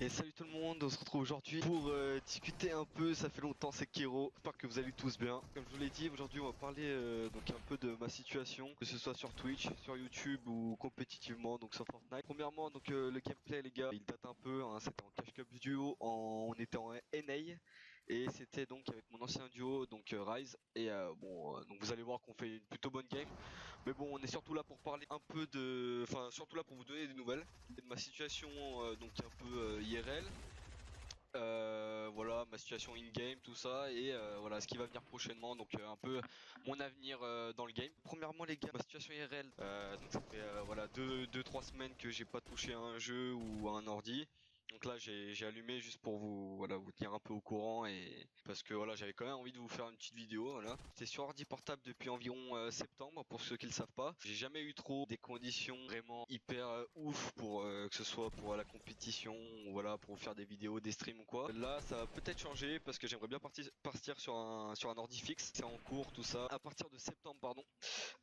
Et salut tout le monde, on se retrouve aujourd'hui pour discuter un peu, ça fait longtemps, c'est Kero, j'espère que vous allez tous bien. Comme je vous l'ai dit, aujourd'hui on va parler donc un peu de ma situation, que ce soit sur Twitch, sur YouTube ou compétitivement, donc sur Fortnite. Premièrement, donc le gameplay les gars, il date un peu, hein, c'était en Cash Cup duo, on était en NA, et c'était donc avec mon ancien duo, donc Rise, et donc vous allez voir qu'on fait une plutôt bonne game. Mais bon, on est surtout là pour parler un peu de, enfin surtout là pour vous donner des nouvelles de ma situation, donc un peu IRL. Voilà ma situation in-game, tout ça, et voilà ce qui va venir prochainement, donc un peu mon avenir dans le game. Premièrement les gars, ma situation IRL, donc ça fait voilà 2-3 semaines que j'ai pas touché à un jeu ou à un ordi. Donc là j'ai allumé juste pour vous voilà vous tenir un peu au courant, et parce que voilà j'avais quand même envie de vous faire une petite vidéo. Voilà, j'étais sur ordi portable depuis environ septembre, pour ceux qui le savent pas. J'ai jamais eu trop des conditions vraiment hyper ouf pour que ce soit pour la compétition ou voilà pour faire des vidéos, des streams ou quoi. Là ça va peut-être changer parce que j'aimerais bien partir sur un ordi fixe. C'est en cours tout ça. À partir de septembre pardon.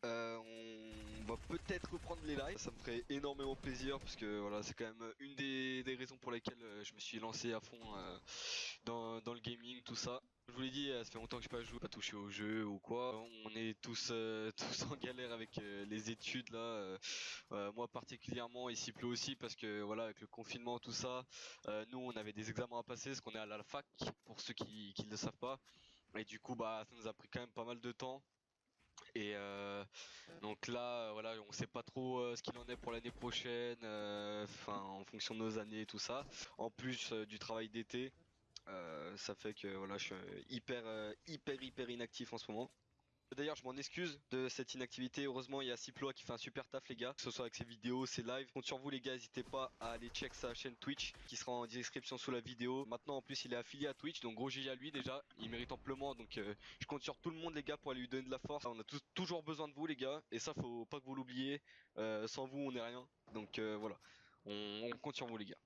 On va peut-être reprendre les lives, ça me ferait énormément plaisir parce que voilà c'est quand même une des raisons pour lesquelles je me suis lancé à fond dans le gaming, tout ça. Je vous l'ai dit, ça fait longtemps que je pas joué, pas touché au jeu ou quoi. On est tous tous en galère avec les études là. Moi particulièrement, ici pleut aussi parce que voilà avec le confinement tout ça, nous on avait des examens à passer parce qu'on est à la fac pour ceux qui ne le savent pas. Et du coup bah ça nous a pris quand même pas mal de temps. Et donc là, voilà, on sait pas trop ce qu'il en est pour l'année prochaine, enfin en fonction de nos années et tout ça. En plus du travail d'été, ça fait que voilà, je suis hyper inactif en ce moment. D'ailleurs, je m'en excuse de cette inactivité. Heureusement, il y a Ciploa qui fait un super taf, les gars. Que ce soit avec ses vidéos, ses lives. Je compte sur vous, les gars. N'hésitez pas à aller check sa chaîne Twitch, qui sera en description sous la vidéo. Maintenant, en plus, il est affilié à Twitch, donc gros GG à lui déjà. Il mérite amplement. Donc, je compte sur tout le monde, les gars, pour aller lui donner de la force. On a toujours besoin de vous, les gars. Et ça, faut pas que vous l'oubliez. Sans vous, on n'est rien. Donc, voilà. On compte sur vous, les gars.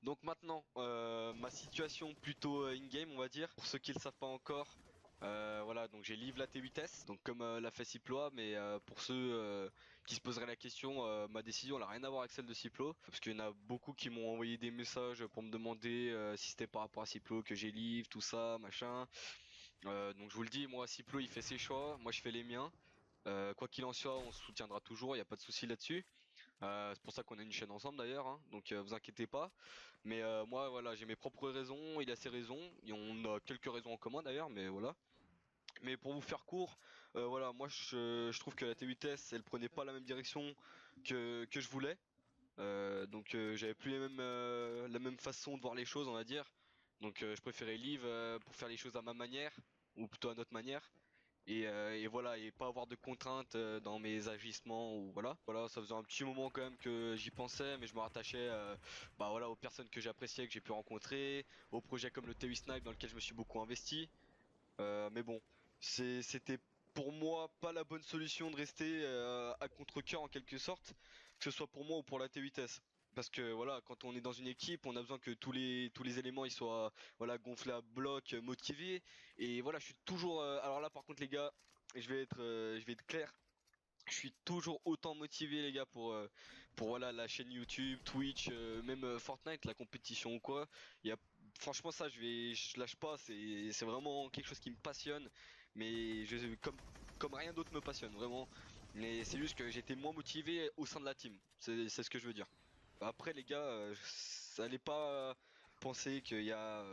Donc maintenant, ma situation plutôt in-game, on va dire. Pour ceux qui le savent pas encore. Voilà, donc j'ai live la T8S, donc comme l'a fait Ciploa, mais pour ceux qui se poseraient la question, ma décision elle a rien à voir avec celle de Ciplo, parce qu'il y en a beaucoup qui m'ont envoyé des messages pour me demander si c'était par rapport à Ciplo que j'ai live, tout ça, machin. Donc je vous le dis, moi Ciplo il fait ses choix, moi je fais les miens. Quoi qu'il en soit, on se soutiendra toujours, il y a pas de souci là-dessus. C'est pour ça qu'on a une chaîne ensemble d'ailleurs, hein, donc vous inquiétez pas. Mais moi voilà, j'ai mes propres raisons, il a ses raisons, et on a quelques raisons en commun d'ailleurs, mais voilà. Mais pour vous faire court, voilà, moi je trouve que la T8S elle prenait pas la même direction que je voulais. Donc j'avais plus la même façon de voir les choses, on va dire. Donc je préférais Live pour faire les choses à ma manière, ou plutôt à notre manière. Et voilà, et pas avoir de contraintes dans mes agissements ou voilà. Voilà, ça faisait un petit moment quand même que j'y pensais, mais je me rattachais bah voilà aux personnes que j'appréciais, que j'ai pu rencontrer, aux projets comme le T8 Snipe dans lequel je me suis beaucoup investi. Mais bon, c'était pour moi pas la bonne solution de rester à contre-cœur en quelque sorte, que ce soit pour moi ou pour la T8S. Parce que voilà, quand on est dans une équipe, on a besoin que tous les éléments ils soient voilà gonflés à bloc, motivés. Et voilà, je suis toujours. Alors là, par contre, les gars, je vais être clair. Je suis toujours autant motivé les gars pour voilà la chaîne YouTube, Twitch, même Fortnite, la compétition ou quoi. Il y a franchement ça je lâche pas, c'est vraiment quelque chose qui me passionne, mais comme rien d'autre me passionne vraiment. Mais c'est juste que j'étais moins motivé au sein de la team. C'est ce que je veux dire. Après les gars, ça allait pas penser qu'il y a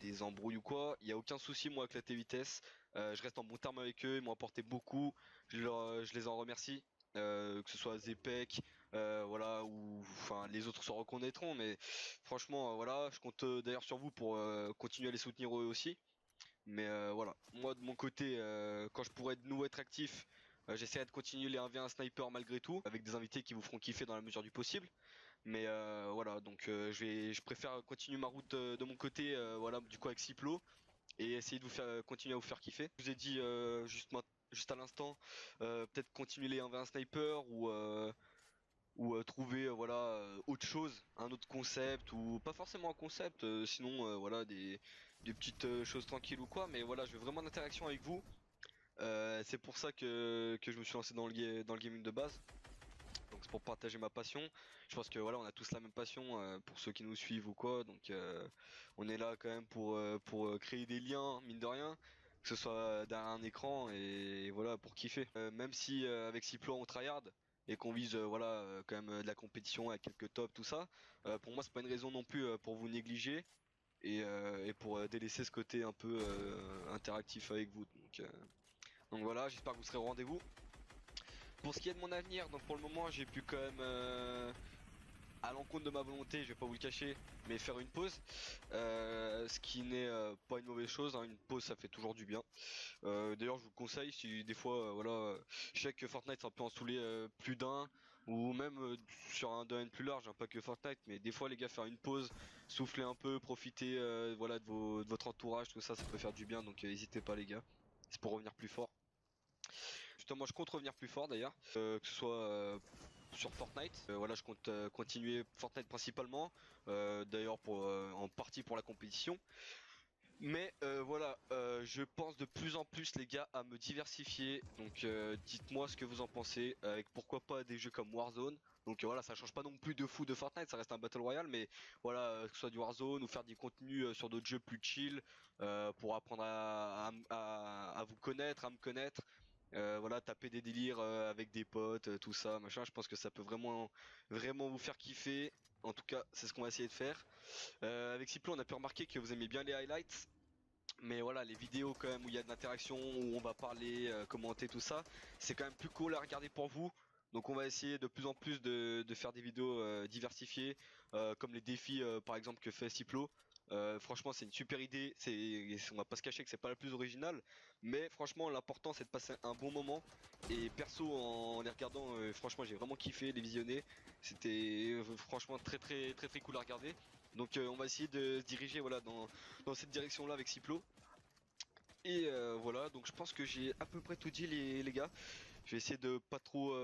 des embrouilles ou quoi. Il y a aucun souci moi avec la T8S. Je reste en bon terme avec eux, ils m'ont apporté beaucoup. Je les en remercie. Que ce soit Zepec, voilà, ou enfin les autres se reconnaîtront, mais franchement, voilà, je compte d'ailleurs sur vous pour continuer à les soutenir eux aussi. Mais voilà, moi de mon côté, quand je pourrais de nouveau être actif, j'essaierai de continuer les 1v1 sniper malgré tout, avec des invités qui vous feront kiffer dans la mesure du possible. Mais voilà, donc je préfère continuer ma route de mon côté, voilà, du coup avec Ciplo, et essayer de vous faire continuer à vous faire kiffer. Je vous ai dit juste à l'instant, peut-être continuer les 1v1 sniper ou trouver voilà autre chose, un autre concept ou pas forcément un concept, sinon voilà des petites choses tranquilles ou quoi. Mais voilà, je veux vraiment d'interaction avec vous. C'est pour ça que je me suis lancé dans le gaming de base. Donc c'est pour partager ma passion. Je pense que voilà, on a tous la même passion pour ceux qui nous suivent ou quoi. Donc on est là quand même pour créer des liens, mine de rien, que ce soit derrière un écran et voilà pour kiffer. Même si avec Ciplo on tryhard et qu'on vise voilà quand même de la compétition avec quelques tops tout ça, pour moi c'est pas une raison non plus pour vous négliger et pour délaisser ce côté un peu interactif avec vous. Donc voilà, j'espère que vous serez au rendez-vous. Pour ce qui est de mon avenir, donc pour le moment j'ai pu quand même à l'encontre de ma volonté, je vais pas vous le cacher, mais faire une pause, ce qui n'est pas une mauvaise chose, hein. Une pause ça fait toujours du bien. D'ailleurs je vous conseille si des fois voilà, je sais que Fortnite c'est un peu en saoulé plus d'un ou même sur un domaine plus large, hein, pas que Fortnite, mais des fois les gars faire une pause, souffler un peu, profiter voilà de votre entourage, tout ça, ça peut faire du bien, donc n'hésitez pas les gars, c'est pour revenir plus fort. Justement, je compte revenir plus fort d'ailleurs, que ce soit sur Fortnite. Voilà, je compte continuer Fortnite principalement, d'ailleurs pour en partie pour la compétition. Mais voilà, je pense de plus en plus les gars à me diversifier. Donc dites-moi ce que vous en pensez, avec pourquoi pas des jeux comme Warzone. Donc voilà, ça change pas non plus de fou de Fortnite, ça reste un Battle Royale, mais voilà, que ce soit du Warzone ou faire des contenus sur d'autres jeux plus chill, pour apprendre à vous connaître, à me connaître. Voilà, taper des délires avec des potes, tout ça, machin. Je pense que ça peut vraiment vous faire kiffer. En tout cas, c'est ce qu'on va essayer de faire. Avec Ciplo, on a pu remarquer que vous aimez bien les highlights. Mais voilà, les vidéos quand même où il y a de l'interaction, où on va parler, commenter tout ça, c'est quand même plus cool à regarder pour vous. Donc on va essayer de plus en plus de faire des vidéos diversifiées, comme les défis par exemple que fait Ciplo. Franchement c'est une super idée, on va pas se cacher que c'est pas la plus originale, mais franchement l'important c'est de passer un bon moment. Et perso en les regardant, franchement j'ai vraiment kiffé les visionner. C'était franchement très cool à regarder. Donc on va essayer de se diriger voilà dans cette direction-là avec Ciplo. Et voilà, donc je pense que j'ai à peu près tout dit les gars. Je vais essayer de pas trop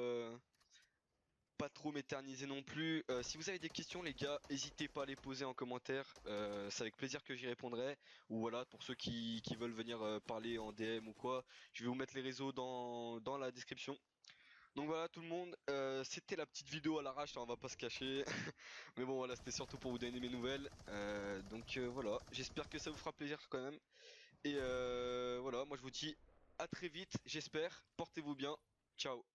m'éterniser non plus. Si vous avez des questions les gars, n'hésitez pas à les poser en commentaire. C'est avec plaisir que j'y répondrai. Ou voilà, pour ceux qui veulent venir parler en DM ou quoi, je vais vous mettre les réseaux dans la description. Donc voilà tout le monde, c'était la petite vidéo à l'arrache, hein, on va pas se cacher. Mais bon voilà, c'était surtout pour vous donner mes nouvelles. Donc voilà, j'espère que ça vous fera plaisir quand même. Et voilà, moi je vous dis à très vite, j'espère. Portez-vous bien. Ciao.